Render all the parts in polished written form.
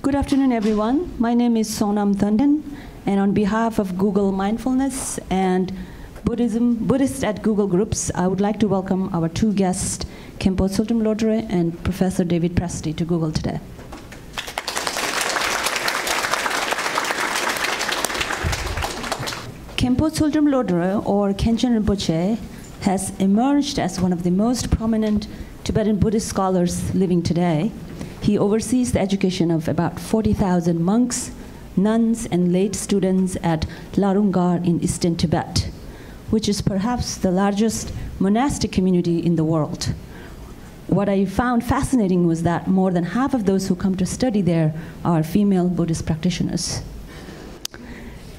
Good afternoon, everyone. My name is Sonam Tandon, and on behalf of Google Mindfulness and Buddhist at Google Groups, I would like to welcome our two guests, Khenpo Tsultrim Lodro and Professor David Presti, to Google today. Khenpo Tsultrim Lodro, or Khenchen Rinpoche, has emerged as one of the most prominent Tibetan Buddhist scholars living today. He oversees the education of about 40,000 monks, nuns, and lay students at Larungar in eastern Tibet, which is perhaps the largest monastic community in the world. What I found fascinating was that more than half of those who come to study there are female Buddhist practitioners.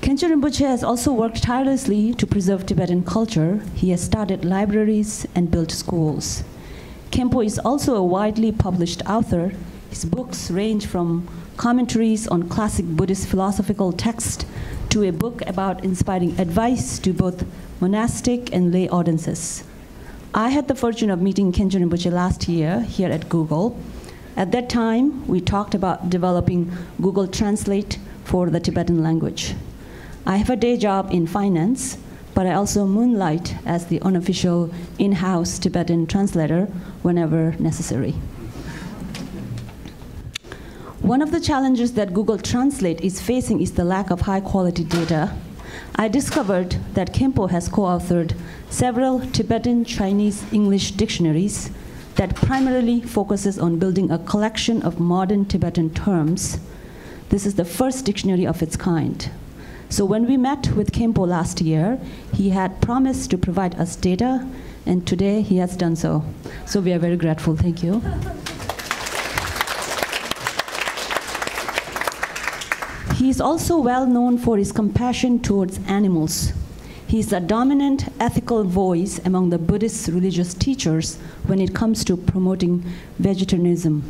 Khenchen Rinpoche has also worked tirelessly to preserve Tibetan culture. He has started libraries and built schools. Khenpo is also a widely published author. His books range from commentaries on classic Buddhist philosophical texts to a book about inspiring advice to both monastic and lay audiences. I had the fortune of meeting Khenchen Rinpoche last year here at Google. At that time, we talked about developing Google Translate for the Tibetan language. I have a day job in finance, but I also moonlight as the unofficial in-house Tibetan translator whenever necessary. One of the challenges that Google Translate is facing is the lack of high-quality data. I discovered that Khenpo has co-authored several Tibetan, Chinese, English dictionaries that primarily focuses on building a collection of modern Tibetan terms. This is the first dictionary of its kind. So when we met with Khenpo last year, he had promised to provide us data, and today he has done so. So we are very grateful. Thank you. He is also well known for his compassion towards animals. He is a dominant ethical voice among the Buddhist religious teachers when it comes to promoting vegetarianism.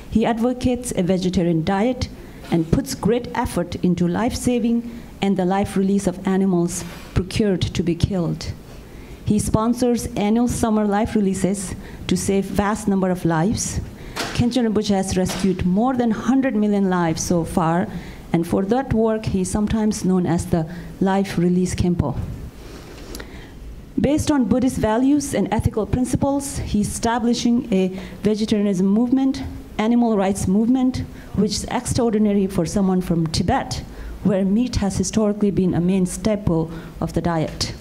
He advocates a vegetarian diet and puts great effort into life-saving and the life release of animals procured to be killed. He sponsors annual summer life releases to save vast number of lives. Khenchen Rinpoche has rescued more than 100 million lives so far, and for that work, he is sometimes known as the Life Release Khenpo. Based on Buddhist values and ethical principles, he is establishing a vegetarianism movement, animal rights movement, which is extraordinary for someone from Tibet, where meat has historically been a main staple of the diet.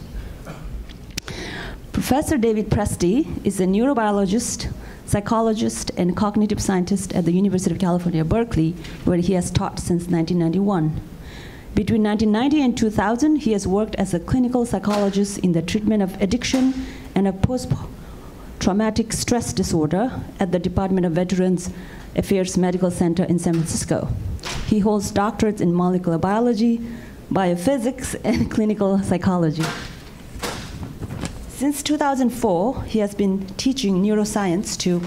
Professor David Presti is a neurobiologist, psychologist, and cognitive scientist at the University of California, Berkeley, where he has taught since 1991. Between 1990 and 2000, he has worked as a clinical psychologist in the treatment of addiction and of post-traumatic stress disorder at the Department of Veterans Affairs Medical Center in San Francisco. He holds doctorates in molecular biology, biophysics, and clinical psychology. Since 2004, he has been teaching neuroscience to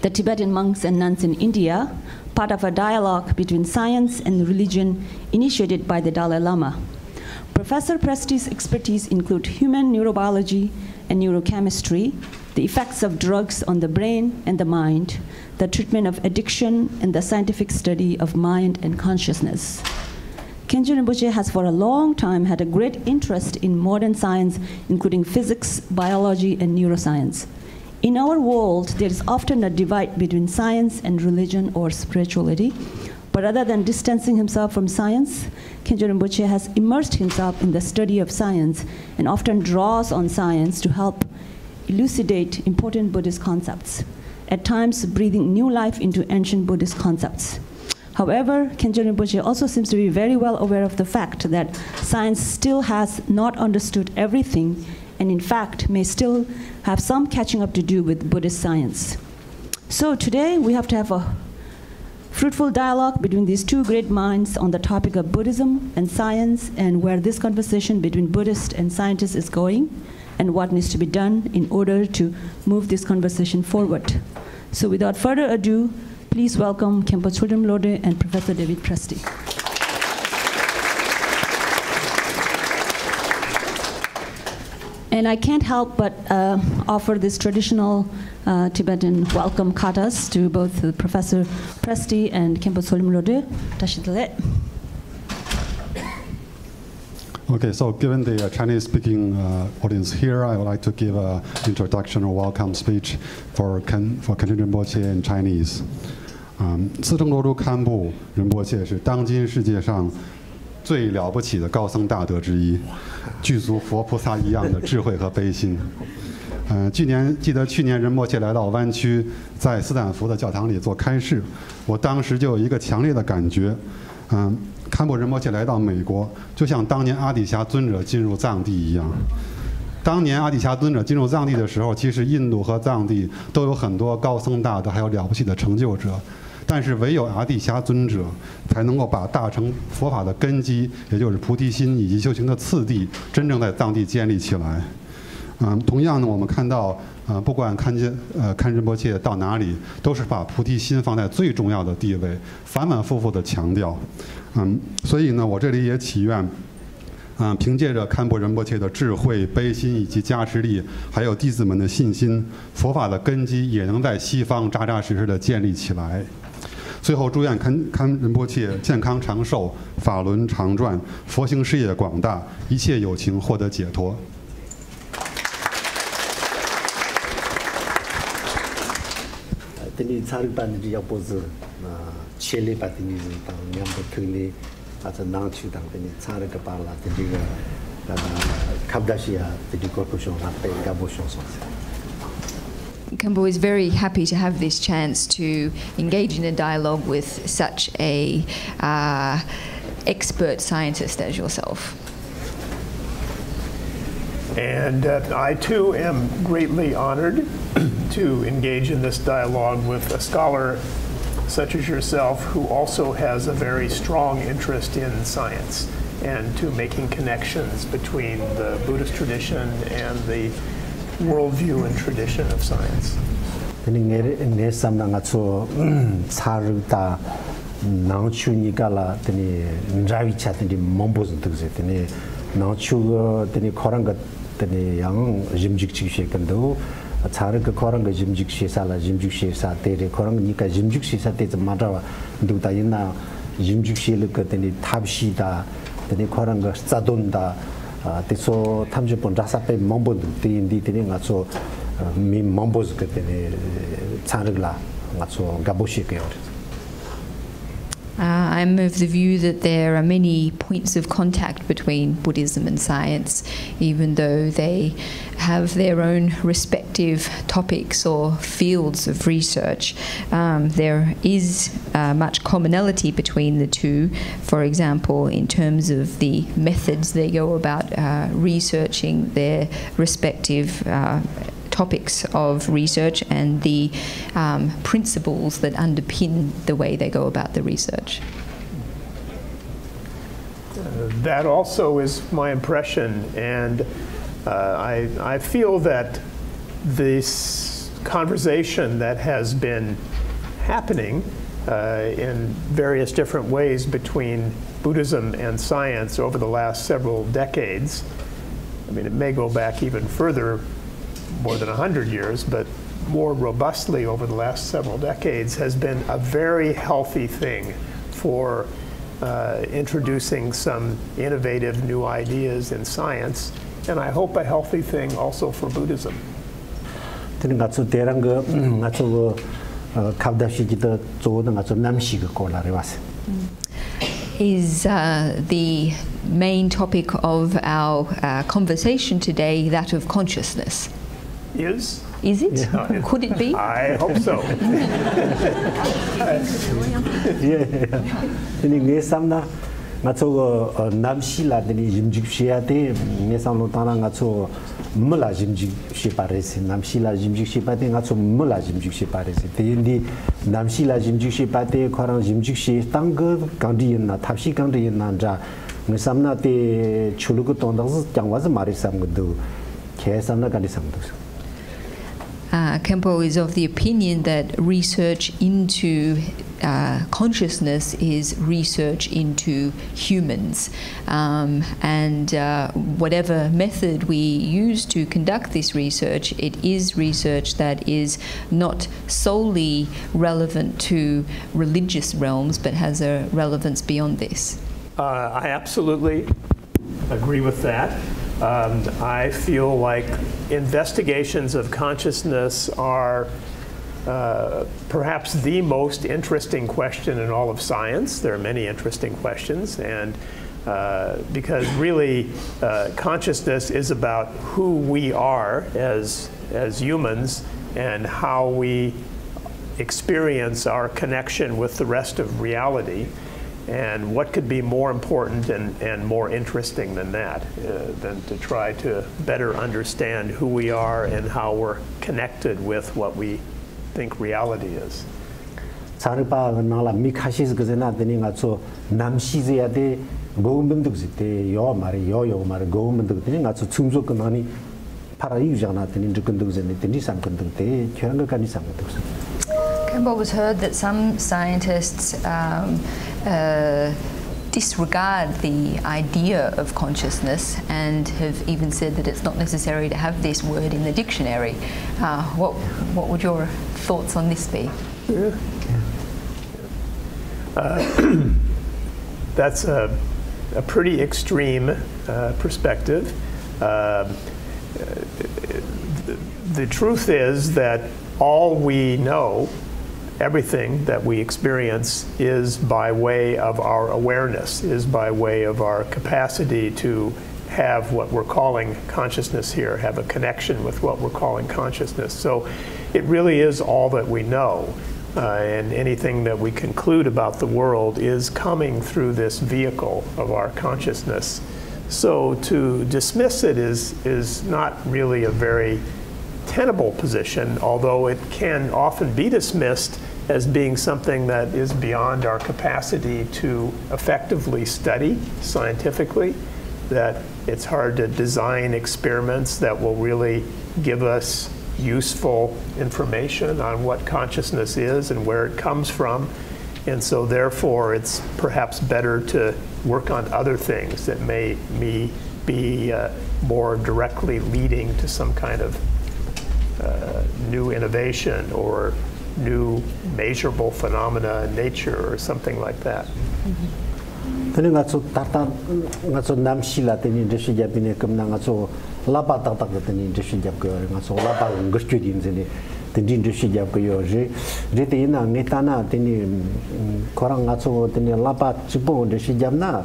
the Tibetan monks and nuns in India, part of a dialogue between science and religion initiated by the Dalai Lama. Professor Presti's expertise include human neurobiology and neurochemistry, the effects of drugs on the brain and the mind, the treatment of addiction, and the scientific study of mind and consciousness. Khenchen Rinpoche has for a long time had a great interest in modern science, including physics, biology, and neuroscience. In our world, there is often a divide between science and religion or spirituality, but rather than distancing himself from science, Khenchen Rinpoche has immersed himself in the study of science and often draws on science to help elucidate important Buddhist concepts, at times breathing new life into ancient Buddhist concepts. However, Khenchen Rinpoche also seems to be very well aware of the fact that science still has not understood everything, and in fact may still have some catching up to do with Buddhist science. So today we have to have a fruitful dialogue between these two great minds on the topic of Buddhism and science, and where this conversation between Buddhists and scientists is going, and what needs to be done in order to move this conversation forward. So without further ado, please welcome Khenpo Tsultrim Lodro and Professor David Presti. And I can't help but offer this traditional Tibetan welcome katas to both Professor Presti and Khenpo Tsultrim Lodro. Tashitale. Okay, so given the Chinese-speaking audience here, I would like to give an introduction or welcome speech for Tsultrim Rinpoche in Chinese. Tsultrim Lodro Khenpo Rinpoche 是当今世界上最了不起的高僧大德之一，具足佛菩萨一样的智慧和悲心。记得去年仁波切来到湾区，在斯坦福的教堂里做开示，我当时就有一个强烈的感觉，堪布仁波切来到美国，就像当年阿底峡尊者进入藏地一样。当年阿底峡尊者进入藏地的时候，其实印度和藏地都有很多高僧大德，还有了不起的成就者。但是唯有阿底峡尊者才能够把大乘佛法的根基，也就是菩提心以及修行的次第，真正在藏地建立起来。同样呢，我们看到，不管看仁波切到哪里，都是把菩提心放在最重要的地位，反反复复的强调。所以呢，我这里也祈愿，凭借着堪布仁波切的智慧、悲心以及加持力，还有弟子们的信心，佛法的根基也能在西方扎扎实实的建立起来。最后，祝愿堪仁波切健康长寿，法轮常转，佛行事业广大，一切有情获得解脱。Tini tsari bani ya bozu chele ba tini tang nyambo tuni asa nangchu tang tini tsari ka parla tini ga kabdashi ya tini korpo shong rape gabo shong song. Khenpo is very happy to have this chance to engage in a dialogue with such a expert scientist as yourself. And I too am greatly honored to engage in this dialogue with a scholar such as yourself who also has a very strong interest in science and to making connections between the Buddhist tradition and the worldview and tradition of science. yang jimjik chik kando char ka korang ga jimjik sala jimjik sa tere korang ni ka jimjik sa te mata du ta ina jimjik shil ka teni tabshi da teni korang ga sadon da te so tamje pon rasa pe mombo du te indi teni nga so mi mombos ka teni chargla nga so gaboshi ke I'm of the view that there are many points of contact between Buddhism and science, even though they have their own respective topics or fields of research. There is much commonality between the two, for example, in terms of the methods they go about researching their respective topics of research and the principles that underpin the way they go about the research. That also is my impression, and I feel that this conversation that has been happening in various different ways between Buddhism and science over the last several decades, I mean, it may go back even further, more than 100 years, but more robustly over the last several decades, has been a very healthy thing for introducing some innovative new ideas in science, and I hope a healthy thing also for Buddhism. Is the main topic of our conversation today that of consciousness? Is it? Yeah. Could it be? I hope so. mula jimjik shiparesi namshila jimjik shipate ngacho mula jimjik shiparesi tendi namshila jimjik shipate khorang jimjik shi tang gandi na thapsi gandi na ja ngisamna te chulugu tondang jangwas mari samgdu kesamna gandi samdu. Khenpo is of the opinion that research into consciousness is research into humans, and whatever method we use to conduct this research, it is research that is not solely relevant to religious realms, but has a relevance beyond this. I absolutely agree with that. I feel like investigations of consciousness are perhaps the most interesting question in all of science. There are many interesting questions, and because really consciousness is about who we are as humans and how we experience our connection with the rest of reality. And what could be more important and more interesting than that, than to try to better understand who we are and how we're connected with what we think reality is. 자르바 나라 미카시스 그제나 되니 가서 남시제야데 고음ben득지데 요 말이 요요 말이 고음ben득되니 가서 충족 그만이 파라 유자나 되니 죽근득제니 되니 삼근득데 결한가 간이 삼근득. Khenpo was heard that some scientists disregard the idea of consciousness and have even said that it's not necessary to have this word in the dictionary. What would your thoughts on this be? That's a pretty extreme perspective. The truth is that all we know, everything that we experience, is by way of our awareness, is by way of our capacity to have what we're calling consciousness here, have a connection with what we're calling consciousness. So it really is all that we know. And anything that we conclude about the world is coming through this vehicle of our consciousness. So to dismiss it is not really a very tenable position, although it can often be dismissed as being something that is beyond our capacity to effectively study scientifically, that it's hard to design experiments that will really give us useful information on what consciousness is and where it comes from. And so therefore it's perhaps better to work on other things that may be more directly leading to some kind of new innovation or new measurable phenomena in nature or something like that. Tene ngaso tata ngaso namshila tene deshi japine kamna ngaso lapa tata tene deshi jap ko ngaso lapa ngurchu din zene tene deshi jap ko yo je rete ina ngetana tene korang ngaso tene lapa chipo deshi japna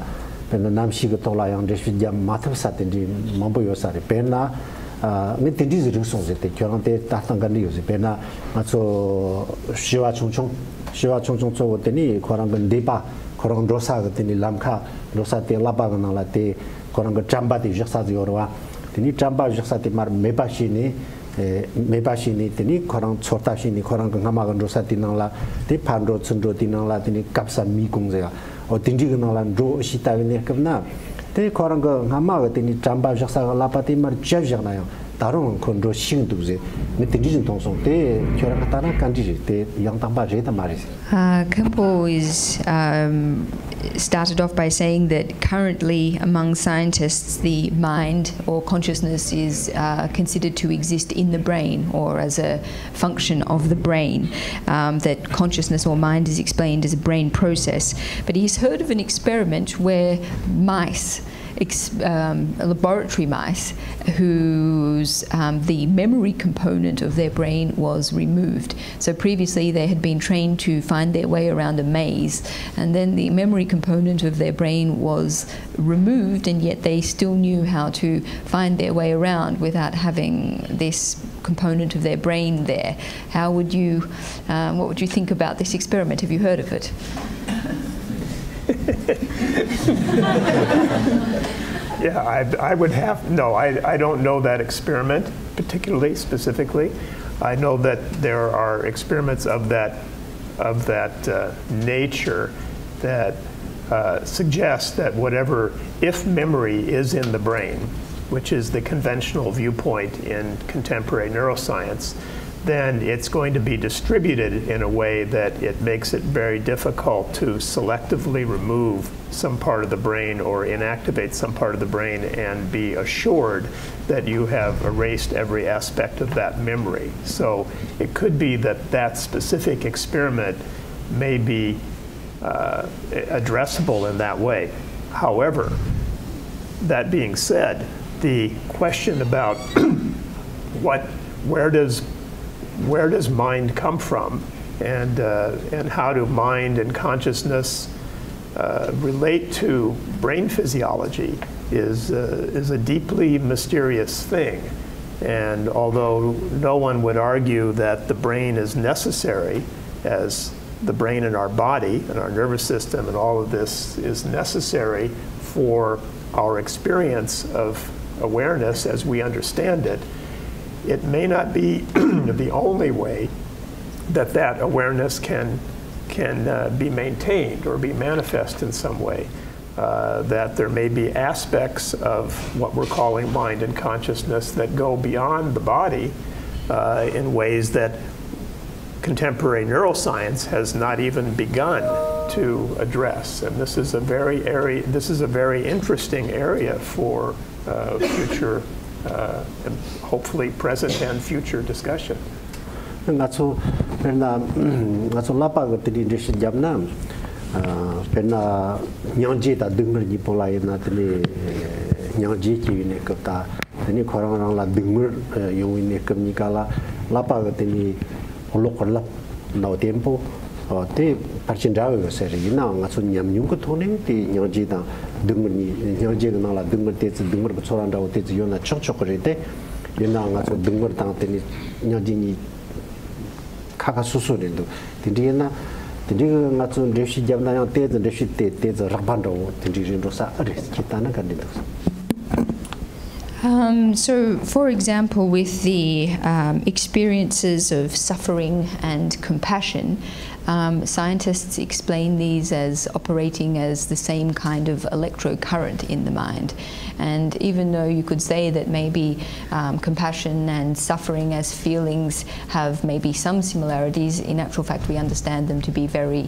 pena namshi ko tola yang deshi jap mathav sa tene mambo yo sare pena nge tendi zirung song zete kyang te tatang kan yo pena ngaso shiwa chungchung so tene korang kan depa korang dosa tini lamka dosa te laba gana la te korang jamba ti jiksa yorwa tini jamba jiksa ti mar mebashi ni tini korang chorta shini korang ngama gan dosa ti nang la te pandro chundro ti nang la tini kapsa mi kung zega o tinji gana la ro shita ne kamna te korang ngama ga tini jamba jiksa laba ti mar jav jagna yo 다른 건조 신도제 메티리즘 동송 때 결합하다는 간지 때 양당바제다 말이지. Khenpo is started off by saying that currently among scientists the mind or consciousness is considered to exist in the brain or as a function of the brain, that consciousness or mind is explained as a brain process. But he's heard of an experiment where mice, laboratory mice, whose the memory component of their brain was removed. So previously they had been trained to find their way around a maze, and then the memory component of their brain was removed, and yet they still knew how to find their way around without having this component of their brain there. How would you, what would you think about this experiment? Have you heard of it? Yeah, I would have, no, I don't know that experiment particularly, specifically. I know that there are experiments of that nature that suggest that whatever, if memory is in the brain, which is the conventional viewpoint in contemporary neuroscience, then it's going to be distributed in a way that it makes it very difficult to selectively remove some part of the brain or inactivate some part of the brain and be assured that you have erased every aspect of that memory. So it could be that that specific experiment may be addressable in that way. However, that being said, the question about where does mind come from, and how do mind and consciousness relate to brain physiology is a deeply mysterious thing. And although no one would argue that the brain is necessary, as the brain in our body and our nervous system and all of this is necessary for our experience of awareness as we understand it, it may not be the only way that that awareness can be maintained or be manifest in some way. That there may be aspects of what we're calling mind and consciousness that go beyond the body in ways that contemporary neuroscience has not even begun to address. And this is a very interesting area for future, and hopefully present and future discussion. Ngaso lapa ko tadi desi jamna pena nyangji ta dengar ni pola ina tadi nyangji ki ne kata tadi korang la dengar yung ini kemikala lapa ko tadi olok no tempo te percindawa ko seri ina ngaso nyam yung ko toning ti nyangji ta dengar ni nyangji na la dengar te dengar ko soran da te yona chok rete ina ngaso dengar ta tadi nyangji ni 카가 수수는도 딘디나 딘디가 같은 레시 잡나요 때도 레시 때도 rak반도 딘디진도 사르 기타나 간디도. So, for example, with the experiences of suffering and compassion, scientists explain these as operating as the same kind of electrocurrent in the mind. And even though you could say that maybe compassion and suffering as feelings have maybe some similarities, in actual fact we understand them to be very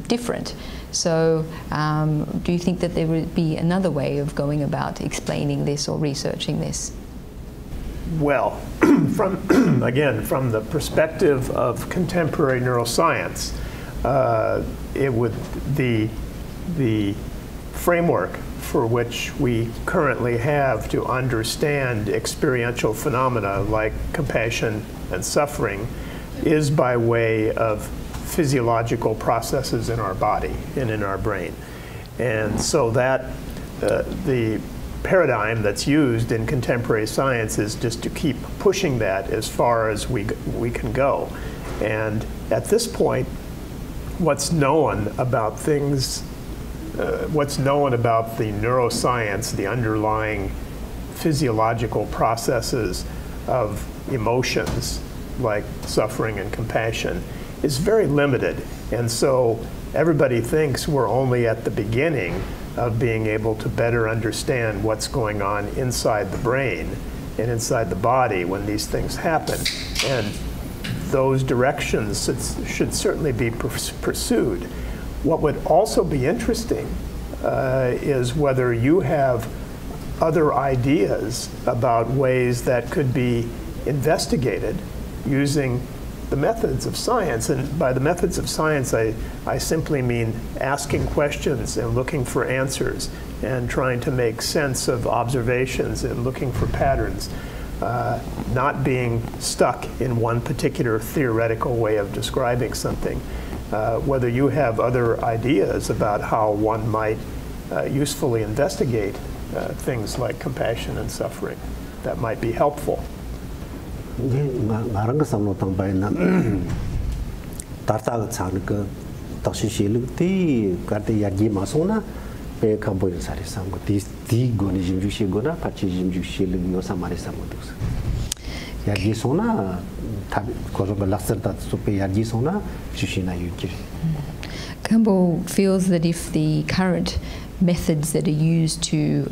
different. So do you think that there would be another way of going about explaining this or researching this? Well, from the perspective of contemporary neuroscience, the framework for which we currently have to understand experiential phenomena like compassion and suffering is by way of physiological processes in our body and in our brain. And so that the paradigm that's used in contemporary science is just to keep pushing that as far as we can go. And at this point, what's known about things, what's known about the neuroscience, the underlying physiological processes of emotions like suffering and compassion, is very limited. And so everybody thinks we're only at the beginning of being able to better understand what's going on inside the brain and inside the body when these things happen. And those directions should certainly be pursued. What would also be interesting is whether you have other ideas about ways that could be investigated using the methods of science. And by the methods of science, I simply mean asking questions and looking for answers and trying to make sense of observations and looking for patterns, not being stuck in one particular theoretical way of describing something. Whether you have other ideas about how one might usefully investigate things like compassion and suffering, that might be helpful. Ngarang samlo tang baina tarta chang ke tashi shilu ti karte yaji masona pe kambo sari samgo ti goni jimju shi gona pachi jimju shilu yo samare samodos yaji sona ta kozo laser ta so pe yaji sona shishina yukiri. Khenpo feels that if the current methods that are used to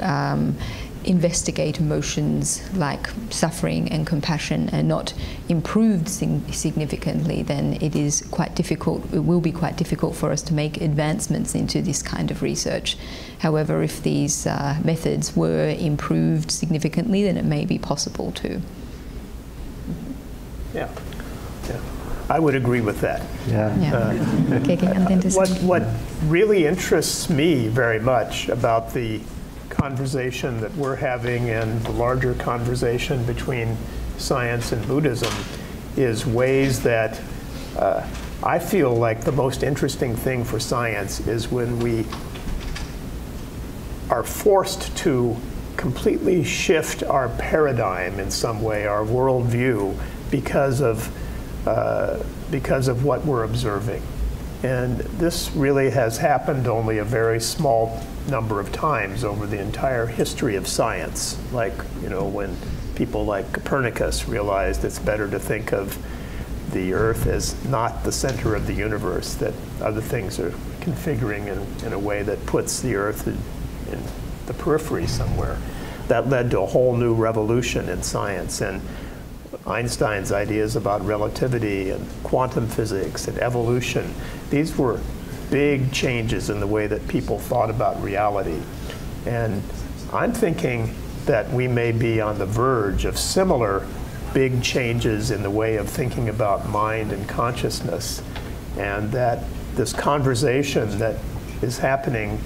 investigate emotions like suffering and compassion and not improved significantly, then it is quite difficult, it will be quite difficult for us to make advancements into this kind of research. However, if these methods were improved significantly, then it may be possible to. Yeah. I would agree with that. What really interests me very much about the conversation that we're having and the larger conversation between science and Buddhism is ways that I feel like the most interesting thing for science is when we are forced to completely shift our paradigm in some way, our worldview, because of what we're observing. And this really has happened only a very small number of times over the entire history of science. Like, you know, when people like Copernicus realized it's better to think of the Earth as not the center of the universe, that other things are configuring in a way that puts the Earth in the periphery somewhere. That led to a whole new revolution in science. And Einstein's ideas about relativity and quantum physics and evolution, these were big changes in the way that people thought about reality. And I'm thinking that we may be on the verge of similar big changes in the way of thinking about mind and consciousness, and that this conversation that is happening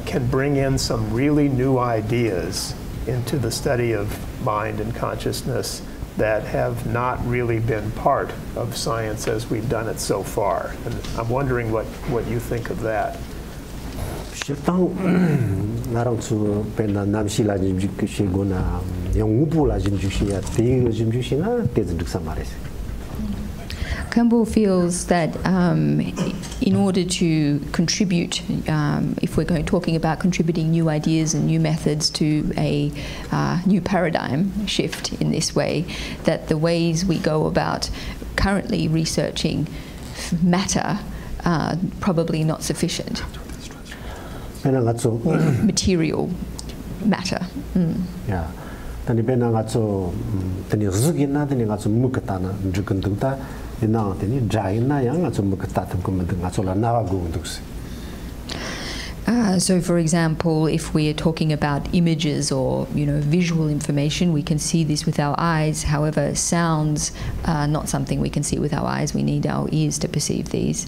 can bring in some really new ideas into the study of mind and consciousness that have not really been part of science as we've done it so far. And I'm wondering what you think of that. Khenpo feels that in order to contribute, if we're talking about contributing new ideas and new methods to a new paradigm shift in this way, that the ways we go about currently researching matter are probably not sufficient. Material matter. Yeah. Tani bena ngaco tani zugina tani ngaco mukatana njukundukta ina tani jaina yang ngaco mukatatam kumad ngaco la nawa gundux. So, for example, if we are talking about images or visual information, we can see this with our eyes. However, sounds are not something we can see with our eyes. We need our ears to perceive these.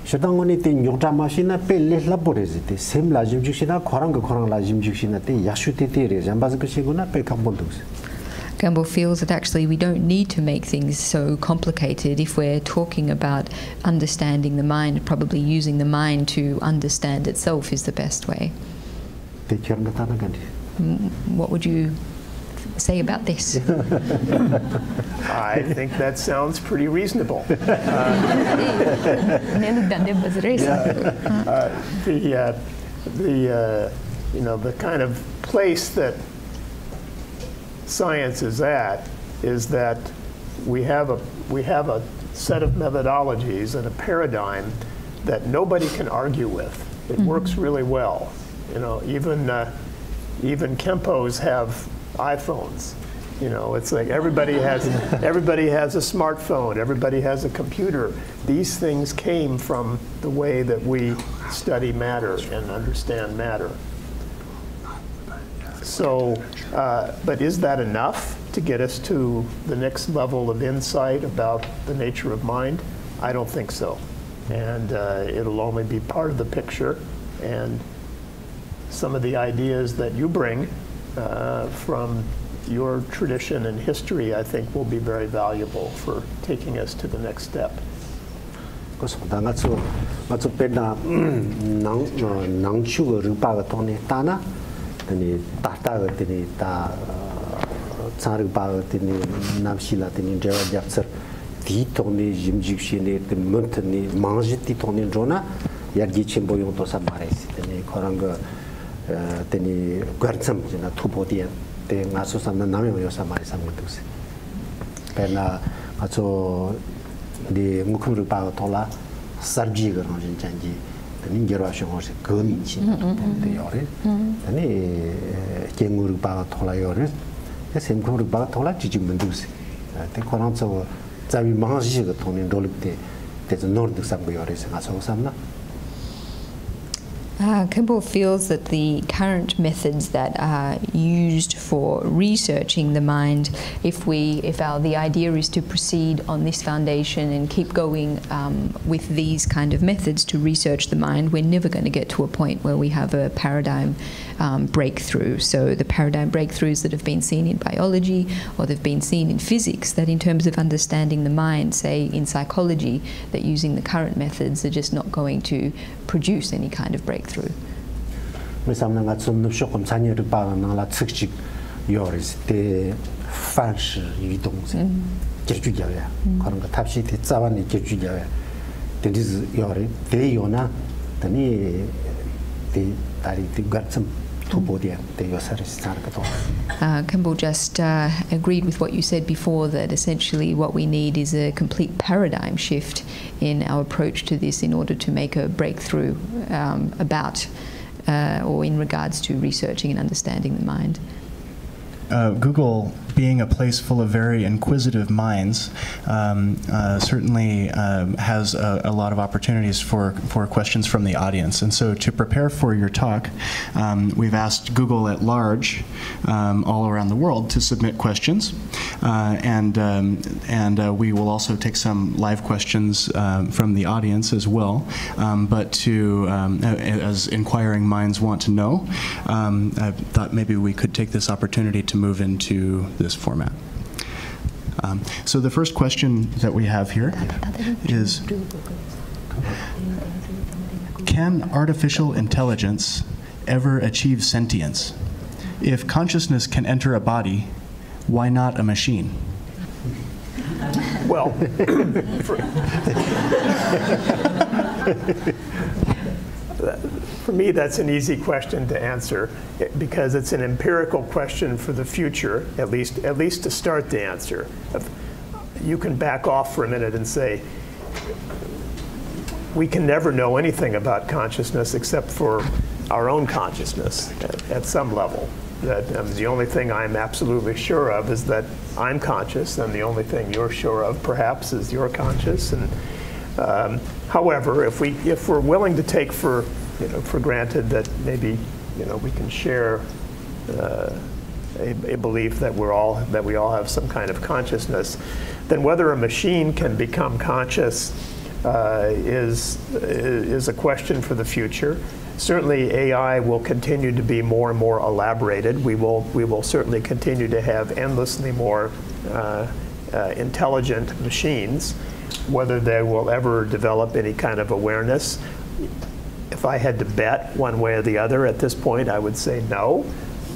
Shadangoni te nyota machine pe le laborezite sem la jimjushina korang la jimjushina te yashute te re jambazkashiguna pe kambondus. Khenpo feels that actually we don't need to make things so complicated if we're talking about understanding the mind. Probably using the mind to understand itself is the best way. What would you say about this? I think that sounds pretty reasonable. The kind of place that science is at is that we have a set of methodologies and a paradigm that nobody can argue with. It works really well. Even Khenpos have iPhones. It's like everybody has a smartphone, everybody has a computer. These things came from the way that we study matter and understand matter. So, but is that enough to get us to the next level of insight about the nature of mind? I don't think so. And it'll only be part of the picture. And some of the ideas that you bring from your tradition and history, I think, will be very valuable for taking us to the next step. Tani tata tani ta tsarg ba tani namshila tani java japsar di toni jimjikshine te montani manje ti toni jona yargi chimbo yong to sabares tani korang tani gartsam jina thupodian te ngaso samna namyo yo sabares samgus pena acho di mukhum rupa tola sarji garon janji tani gerwa shong se ge min chi de yore tani kengur ba thola yore ya sem kur ba thola chi ji mun du se te koran so za wi ma ji ge thong nin rolik te nord sam go yore se nga so sam na. Khenpo feels that the current methods that are used for researching the mind, if the idea is to proceed on this foundation and keep going with these kind of methods to research the mind, we're never going to get to a point where we have a paradigm breakthrough. So the paradigm breakthroughs that have been seen in biology or they've been seen in physics, that in terms of understanding the mind, say in psychology, that using the current methods are just not going to produce any kind of breakthrough. Khenpo just agreed with what you said before, that essentially what we need is a complete paradigm shift in our approach to this in order to make a breakthrough about or in regards to researching and understanding the mind. Google, being a place full of very inquisitive minds, certainly has a lot of opportunities for questions from the audience. And so to prepare for your talk, we've asked Google at large, all around the world, to submit questions. And we will also take some live questions from the audience as well. But as inquiring minds want to know, I thought maybe we could take this opportunity to move into this format. So the first question that we have here is, can artificial intelligence ever achieve sentience? If consciousness can enter a body, why not a machine? Well, for me, that's an easy question to answer because it's an empirical question for the future, at least to start the answer. You can back off for a minute and say, we can never know anything about consciousness except for our own consciousness at some level. That the only thing I'm absolutely sure of is that I'm conscious, and the only thing you're sure of, perhaps, is you're conscious. And however, if we're willing to take for granted that maybe we can share a belief that we all have some kind of consciousness, then whether a machine can become conscious is a question for the future. Certainly, AI will continue to be more and more elaborated. We will certainly continue to have endlessly more intelligent machines. Whether they will ever develop any kind of awareness, if I had to bet one way or the other at this point, I would say no,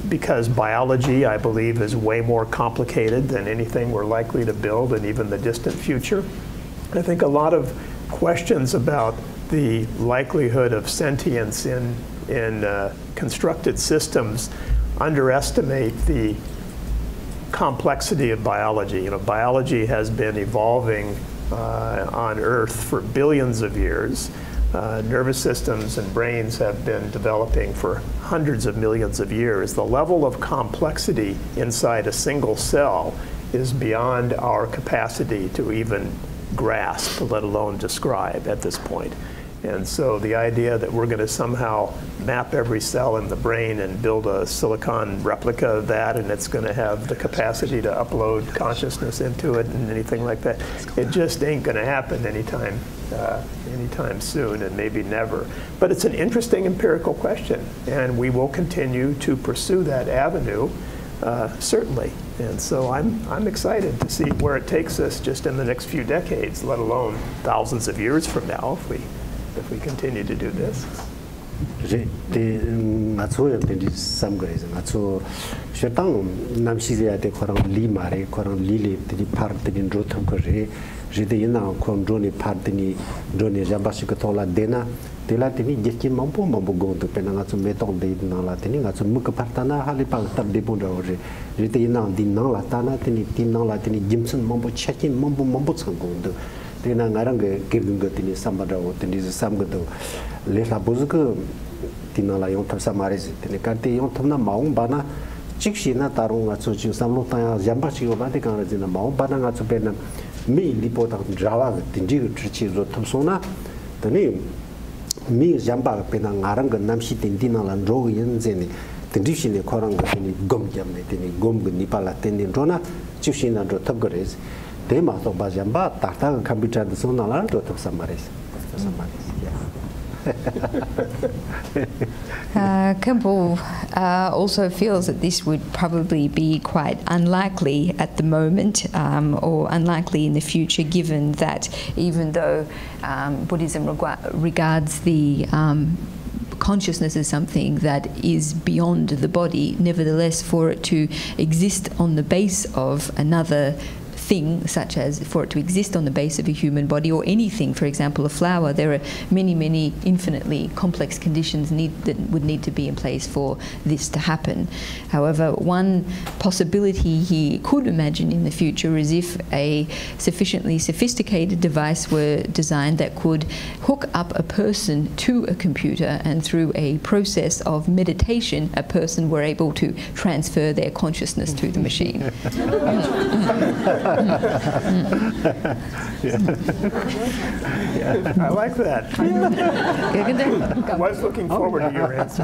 because biology, I believe, is way more complicated than anything we're likely to build in even the distant future. I think a lot of questions about the likelihood of sentience in constructed systems underestimate the complexity of biology. Biology has been evolving on Earth for billions of years. Nervous systems and brains have been developing for hundreds of millions of years. The level of complexity inside a single cell is beyond our capacity to even grasp, let alone describe at this point. And so the idea that we're going to somehow map every cell in the brain and build a silicon replica of that, and it's going to have the capacity to upload consciousness into it and anything like that, it just ain't going to happen anytime soon, and maybe never. But it's an interesting empirical question, and we will continue to pursue that avenue, certainly. And so I'm excited to see where it takes us just in the next few decades, let alone thousands of years from now, if we continue to do this. Tena ngarang girdung tini sambadawo tini samgado le la bozuk tina la yong thap samares tini karte yong thapna maung bana chikshi na tarung nga chu chu samlo ta jamba chi ba de kang jina maung bana nga chu pen mi lipo ta drawa tinji chi zo thapsona tani mi jamba pen ngarang namshi tindina lan ro yin zeni tinji shine khorang tini gom jamne tini gom ni pala tendin rona chikshi na ro thap gores tema to ba jamba ta ta computer de sona la ro thap samares Khenpo also feels that this would probably be quite unlikely at the moment, or unlikely in the future, given that even though Buddhism regards the consciousness as something that is beyond the body, nevertheless, for it to exist on the base of another thing, such as for it to exist on the base of a human body or anything, for example, a flower, there are many infinitely complex conditions that would need to be in place for this to happen. However, one possibility he could imagine in the future is if a sufficiently sophisticated device were designed that could hook up a person to a computer, and through a process of meditation, a person were able to transfer their consciousness to the machine. I like that. I was looking forward to your answer.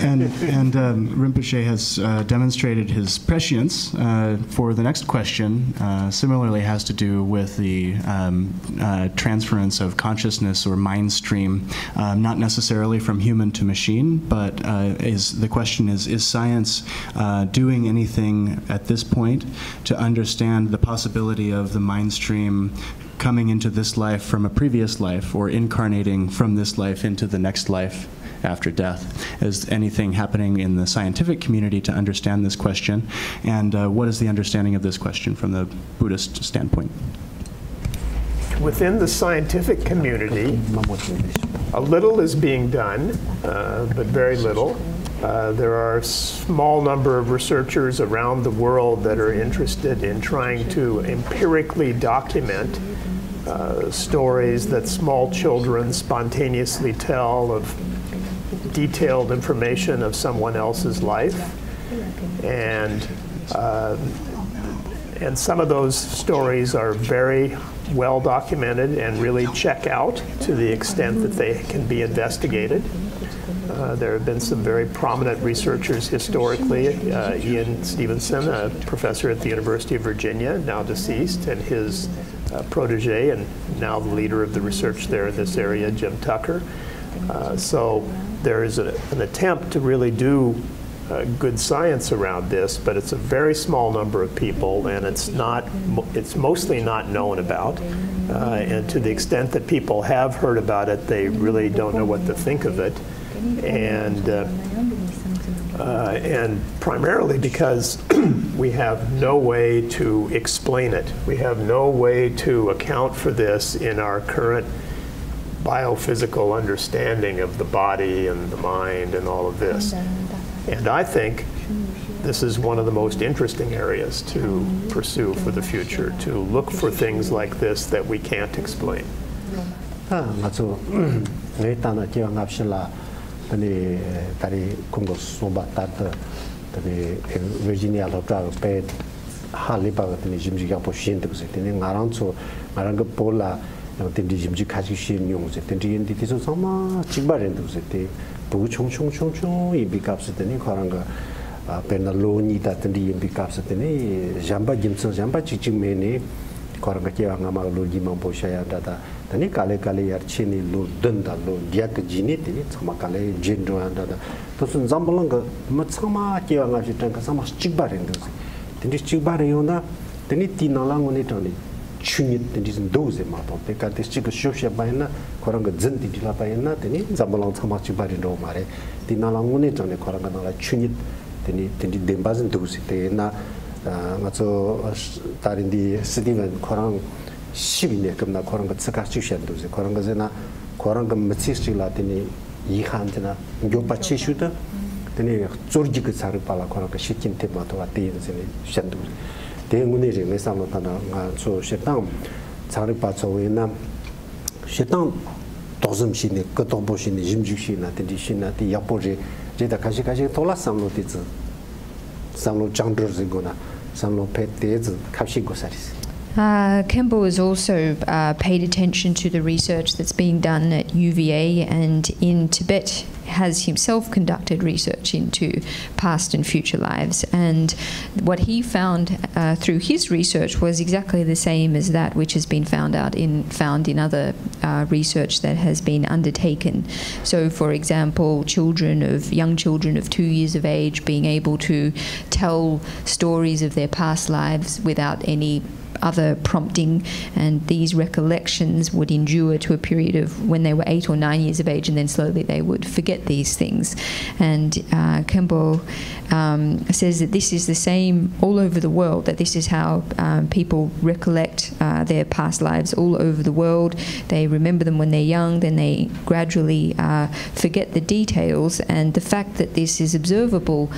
And Rinpoche has demonstrated his prescience for the next question. Similarly, has to do with the transference of consciousness or mind stream, not necessarily from human to machine, but the question is science doing anything at this point to understand the possibility of the mind stream coming into this life from a previous life, or incarnating from this life into the next life after death? Is anything happening in the scientific community to understand this question? And what is the understanding of this question from the Buddhist standpoint? Within the scientific community, a little is being done, but very little. There are a small number of researchers around the world that are interested in trying to empirically document stories that small children spontaneously tell of detailed information of someone else's life. And some of those stories are very well documented and really check out to the extent that they can be investigated. There have been some very prominent researchers historically. Ian Stevenson, a professor at the University of Virginia, now deceased, and his protege, and now the leader of the research there in this area, Jim Tucker. So there is an attempt to really do good science around this, but it's a very small number of people, and it's mostly not known about. And to the extent that people have heard about it, they really don't know what to think of it. And primarily because we have no way to explain it. We have no way to account for this in our current biophysical understanding of the body and the mind and all of this. And I think this is one of the most interesting areas to pursue for the future, to look for things like this that we can't explain. Virginia Lodro paid Haliba and Jimji Poshin to sit in Naranzo, Maranga Pola, and the Jimji Kajishin Yons, and the entities of some Chibaran to sit, Puchung Chung Chung Chung, he becomes the Nikoranga, Penaloni that the becomes the Jamba Jimson, Jamba Chichimene, Koranga Namalu Poshaya Data. The Nikale Kale Archini Lu Dunda Lu Diak Giniti, Samakale, Jindro and other. Tosun Zambalanga, Matsama, Kianga, some Chibar in those. The Chibariona, the Nitina Langonitoni, Chunit, and is those mato. They got this chicken shosha baina, Koranga Zenti di la baina, the Zambalan Samachibar in Romare, the Nalangonit on the Koranga Chunit, the Dembazan Dusi, the Na Tarindi Steven Korang. Shibine kamna koranga tsakachu shanduze koranga zena koranga matsisti latini yihantina gyopa chishuda tene zorji ke saru pala koranga shikin temato ate zene shanduze 대응군의 링에 상로타나 저 식당 자리바 저위나 식당 도즘시네 그도보시네 짐죽시나 데디시나 데 야포제 제다 가시 돌아 상로티즈 상로 장드르즈고나 상로 페테즈 갑시고사리스. Khenpo has also paid attention to the research that's being done at UVA and in Tibet, has himself conducted research into past and future lives. And what he found through his research was exactly the same as that which has been found in other research that has been undertaken. So, for example, young children of 2 years of age being able to tell stories of their past lives without any other prompting, and these recollections would endure to a period of when they were 8 or 9 years of age, and then slowly they would forget these things. And Khenpo says that this is the same all over the world, that this is how people recollect their past lives all over the world. They remember them when they're young, then they gradually forget the details, and the fact that this is observable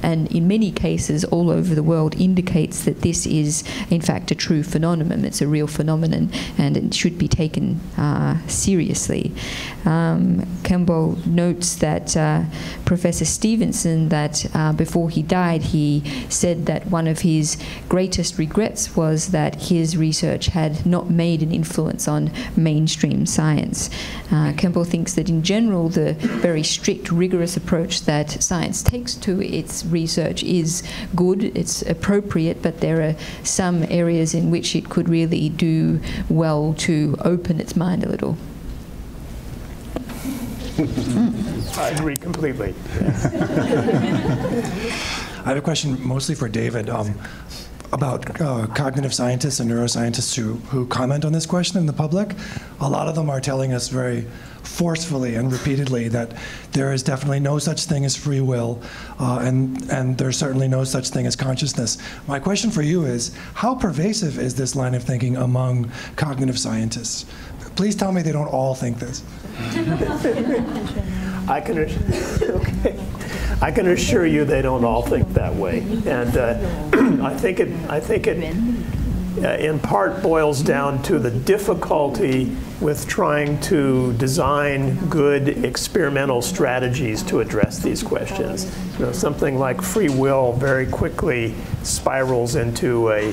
and in many cases all over the world indicates that this is in fact a true phenomenon. It's a real phenomenon and it should be taken seriously. Khenpo notes that Professor Stevenson, that before he died, he said that one of his greatest regrets was that his research had not made an influence on mainstream science. Khenpo thinks that in general the very strict, rigorous approach that science takes to its research is good, it's appropriate, but there are some areas in which it could really do well to open its mind a little. I agree completely. I have a question mostly for David about cognitive scientists and neuroscientists who comment on this question in the public. A lot of them are telling us very forcefully and repeatedly that there is definitely no such thing as free will, and there's certainly no such thing as consciousness. My question for you is, how pervasive is this line of thinking among cognitive scientists? Please tell me they don't all think this. I can assure you they don't all think that way, and I think it in part boils down to the difficulty with trying to design good experimental strategies to address these questions. You know, something like free will very quickly spirals into a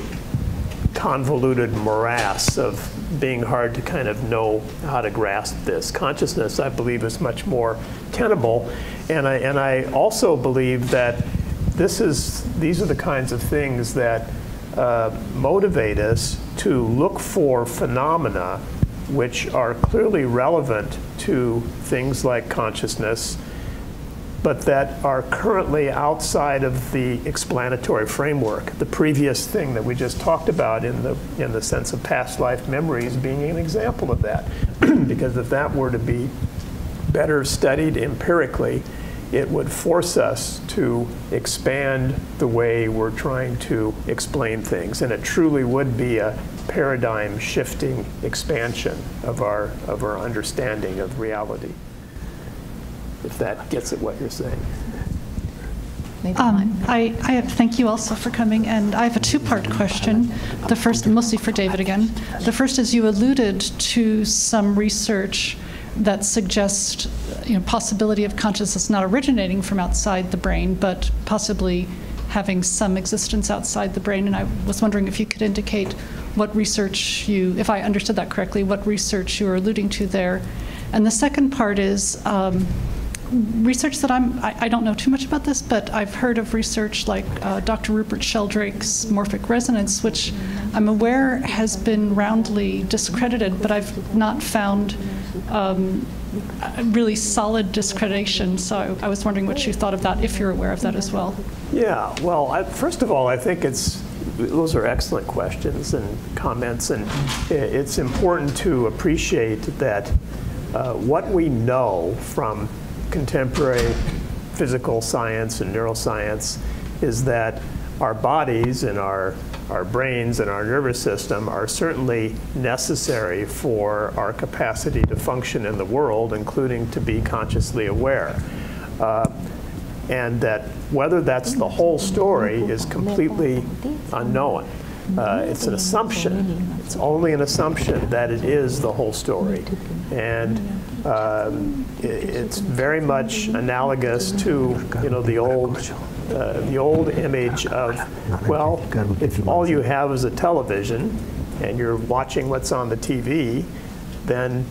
convoluted morass of being hard to kind of know how to grasp this. Consciousness, I believe, is much more tenable, and I also believe that these are the kinds of things that motivate us to look for phenomena which are clearly relevant to things like consciousness, but that are currently outside of the explanatory framework. The previous thing that we just talked about in the sense of past life memories being an example of that. Because if that were to be better studied empirically, it would force us to expand the way we're trying to explain things, and it truly would be a paradigm-shifting expansion of our understanding of reality, if that gets at what you're saying. I thank you also for coming, and I have a two-part question. The first, mostly for David again. The first is, you alluded to some research that suggests, possibility of consciousness not originating from outside the brain, but possibly having some existence outside the brain. And I was wondering if you could indicate what research if I understood that correctly, what research you were alluding to there. And the second part is research that I don't know too much about this, but I've heard of research like Dr. Rupert Sheldrake's morphic resonance, which I'm aware has been roundly discredited, but I've not found really solid discreditation. So I was wondering what you thought of that, if you're aware of that as well. Yeah, well, first of all, I think those are excellent questions and comments, and it's important to appreciate that what we know from contemporary physical science and neuroscience is that our bodies and our brains and our nervous system are certainly necessary for our capacity to function in the world, including to be consciously aware. and that whether that's the whole story is completely unknown. It's an assumption. It's only an assumption that it is the whole story. And it's very much analogous to, the old image of, well, if all you have is a television and you're watching what's on the TV, then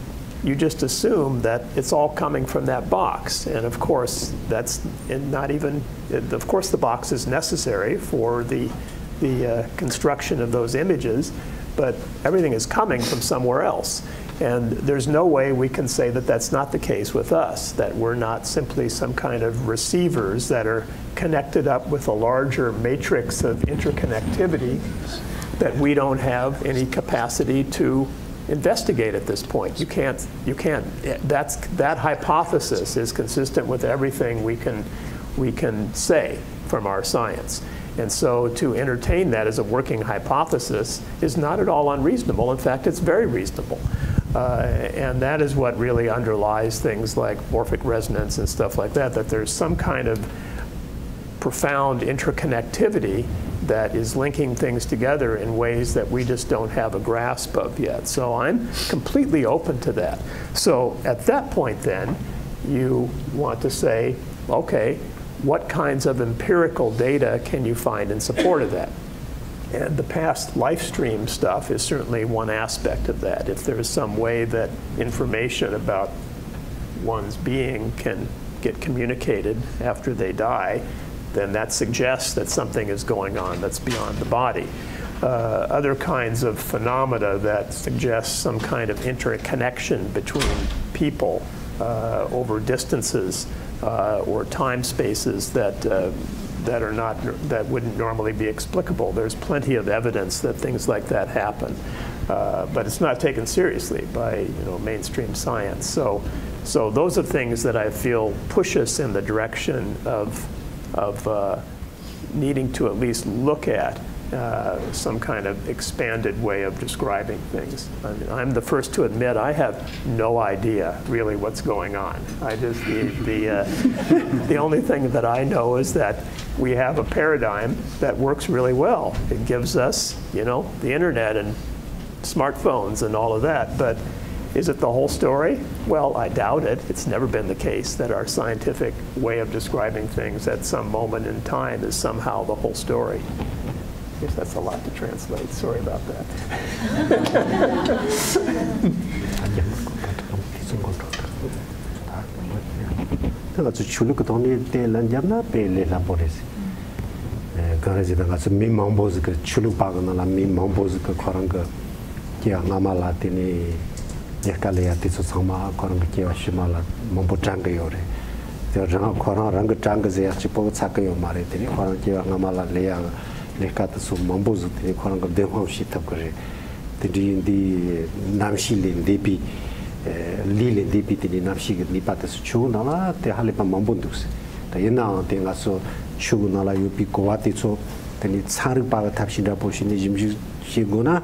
you just assume that it's all coming from that box. And of course, that's not even, of course the box is necessary for the construction of those images, but everything is coming from somewhere else. And there's no way we can say that that's not the case with us, that we're not simply some kind of receivers that are connected up with a larger matrix of interconnectivity that we don't have any capacity to investigate at this point. You can't, that hypothesis is consistent with everything we can say from our science. And so to entertain that as a working hypothesis is not at all unreasonable. In fact, it's very reasonable. And that is what really underlies things like morphic resonance and stuff like that, that there's some kind of profound interconnectivity that is linking things together in ways that we just don't have a grasp of yet. So I'm completely open to that. So at that point then, you want to say, okay, what kinds of empirical data can you find in support of that? And the past life stream stuff is certainly one aspect of that. If there's some way that information about one's being can get communicated after they die, then that suggests that something is going on that's beyond the body. Other kinds of phenomena that suggest some kind of interconnection between people over distances or time spaces that wouldn't normally be explicable. There's plenty of evidence that things like that happen, but it's not taken seriously by mainstream science. So those are things that I feel push us in the direction of needing to at least look at some kind of expanded way of describing things. I mean, I'm the first to admit I have no idea really what's going on. I just the only thing that I know is that we have a paradigm that works really well. It gives us, the internet and smartphones and all of that, but is it the whole story? Well, I doubt it. It's never been the case that our scientific way of describing things at some moment in time is somehow the whole story. I guess that's a lot to translate. Sorry about that. lekata su mambozu te koranga denhom shita kore te di namshi le depi lile depi te namshi ge ni pata su chu na la te hale pa mambondus ta yena te nga so chu na la yupi ko ati so te ni tsar pa ga tapshi da po shini jimji shiguna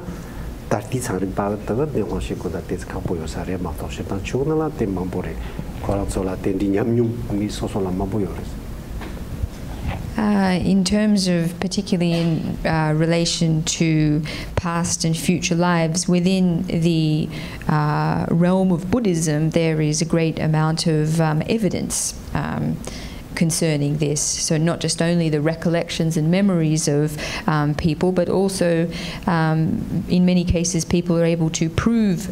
ta ti tsar pa ga ta denhom shiguna te ka po yo sare ma to shetan chu na la te mambore korang so la te di nyamnyum mi so la mamboyores. In terms of, particularly in relation to past and future lives, within the realm of Buddhism, there is a great amount of evidence concerning this. So not just only the recollections and memories of people, but also in many cases people are able to prove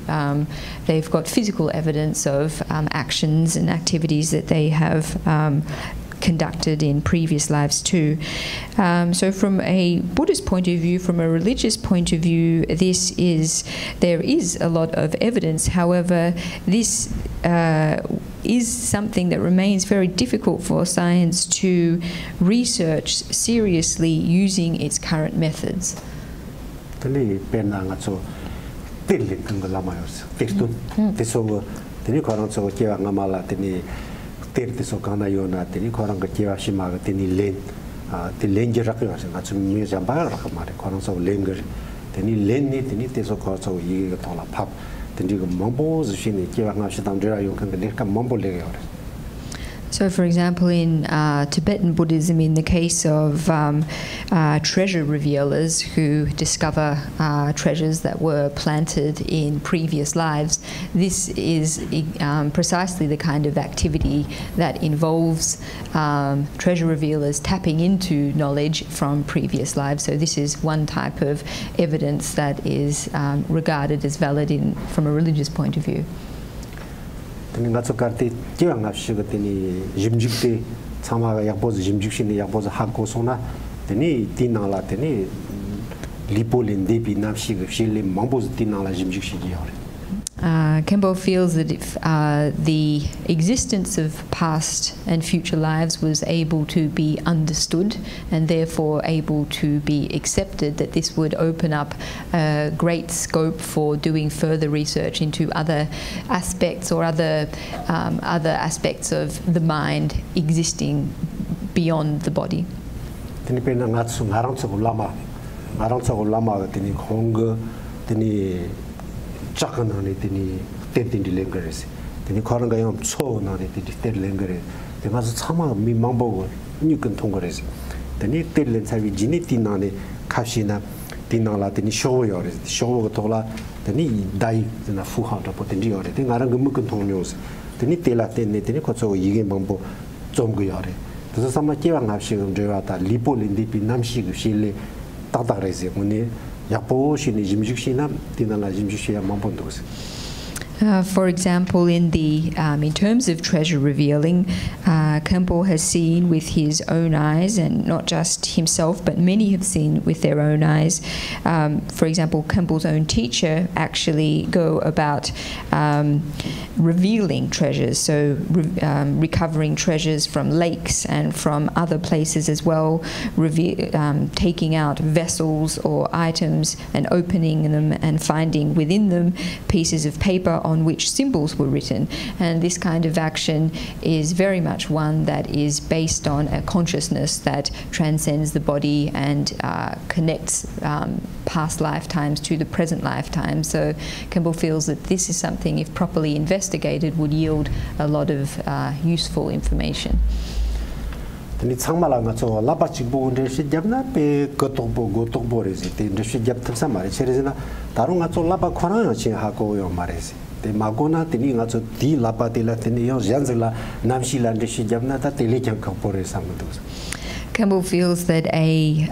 they've got physical evidence of actions and activities that they have conducted in previous lives too. So from a Buddhist point of view, from a religious point of view, there is a lot of evidence. However, this is something that remains very difficult for science to research seriously using its current methods. Terti so kana yona tini korang kejewa shima tini len ti len je rakyo se ngatu mi jamba rakamare korang so len ger tini len ni tini te so ko so yi ga tola pap tini go mambo zu shini kewa nga shidam dra yo kan le ka mambo le yore. So, for example, in Tibetan Buddhism, in the case of treasure revealers who discover treasures that were planted in previous lives, this is precisely the kind of activity that involves treasure revealers tapping into knowledge from previous lives. So this is one type of evidence that is regarded as valid from a religious point of view. nga karti tiang ngapshi ga tini jimjikte chamaga yakboz jimjikshini yakboz hakko sona tini tinala tini lipolin depi napshi ga shili mamboz tinala jimjikshi gi hore. Khenpo feels that if the existence of past and future lives was able to be understood and therefore able to be accepted, that this would open up a great scope for doing further research into other aspects or other aspects of the mind existing beyond the body. Chakanani tini tetin dilengres tini koranga yom cho nani tini terlengre tena chama mi mambo ni kan thongres tini terlen sabi jini tinane khashina tinala tini show yore show tola tini dai tena fu ha ta poten yore tini ngarang gum kan thongnyos tini tela tenne tini khocho yige mambo chom go yore to sama chewa ngapshi gum jewa ta lipo lindi pi namshi gu shile ta ta rese muni. For example, in terms of treasure revealing, Khenpo has seen with his own eyes, and not just himself, but many have seen with their own eyes. For example, Khenpo's own teacher actually go about revealing treasures, so recovering treasures from lakes and from other places as well, taking out vessels or items and opening them and finding within them pieces of paper on which symbols were written. And this kind of action is very much one that is based on a consciousness that transcends the body and connects past lifetimes to the present lifetime. So Khenpo feels that this is something, if properly investigated, would yield a lot of useful information. Tani changmala nga cho laba chikbo nde shi jabna pe gotokbo rezi te nde shi jab taksa mare cherezina taro nga cho laba khwana chi ha ko yo marezi te magona tini nga cho di laba tela tini yo janzela namshi la nde shi jabna ta tele kyang ko re samdo. Khenpo feels that a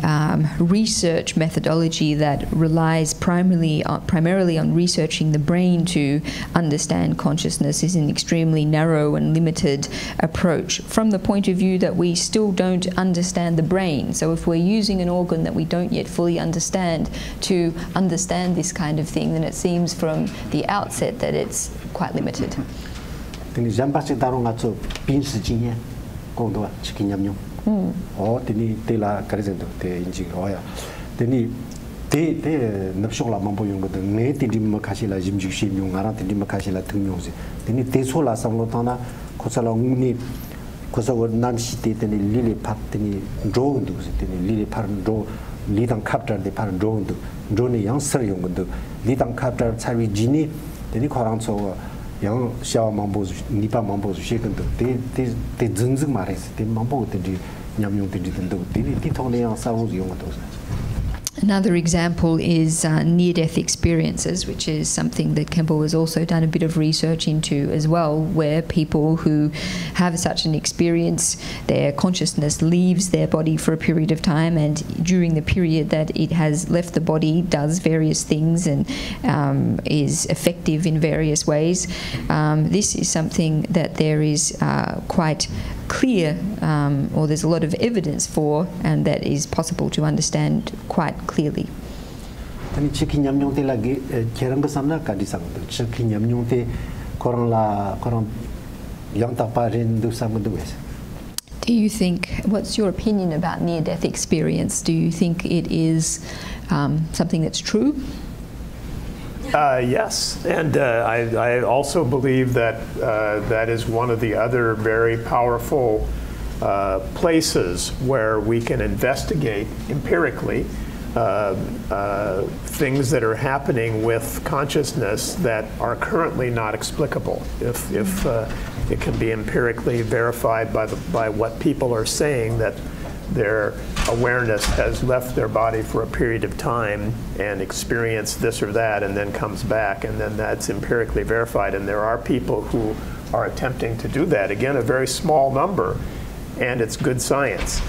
research methodology that relies primarily on researching the brain to understand consciousness is an extremely narrow and limited approach from the point of view that we still don't understand the brain. So if we're using an organ that we don't yet fully understand to understand this kind of thing, then it seems from the outset that it's quite limited. Tini tela karizendo te inji oya tini te napshogla mambo yung de ne tindi makashila jimjikshi yung ngara tindi makashila tungyosi tini te sola samlo tana khosala nguni khosago namshi te tini lili pat tini ndrondu tini lili par ndro lidang kaptar de par ndrondu ndroni yang ser yung de lidang kaptar chawi jini tini khorang so yang xiao mambo nipa mambo sheken de te zengzeng mares te mambo tindi. Another example is near-death experiences, which is something that Khenpo has also done a bit of research into as well, where people who have such an experience, their consciousness leaves their body for a period of time, and during the period that it has left the body does various things and is effective in various ways. This is something that there is quite clear, or there's a lot of evidence for, and that is possible to understand quite clearly. Do you think, what's your opinion about near-death experience? Do you think it is something that's true? Yes, and I also believe that that is one of the other very powerful places where we can investigate empirically things that are happening with consciousness that are currently not explicable. If it can be empirically verified by what people are saying, that their awareness has left their body for a period of time and experienced this or that and then comes back, and then that's empirically verified. And there are people who are attempting to do that. Again, a very small number, and it's good science.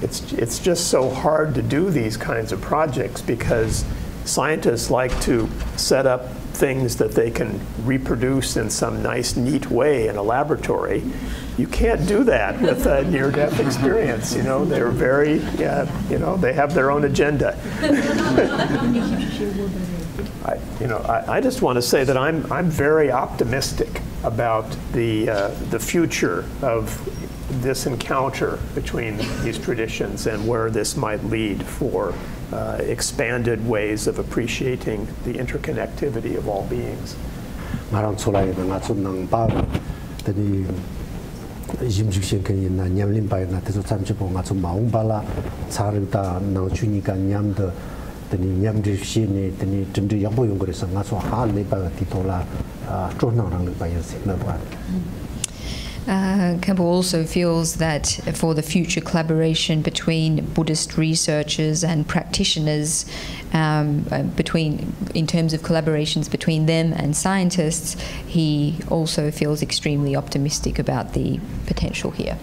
It's just so hard to do these kinds of projects because scientists like to set up things that they can reproduce in some nice, neat way in a laboratory. You can't do that with a near-death experience. You know, they're very, you know, they have their own agenda. I just want to say that I'm very optimistic about the future of this encounter between these traditions and where this might lead for expanded ways of appreciating the interconnectivity of all beings. Khenpo also feels that for the future collaboration between Buddhist researchers and practitioners, in terms of collaborations between them and scientists, he also feels extremely optimistic about the potential here.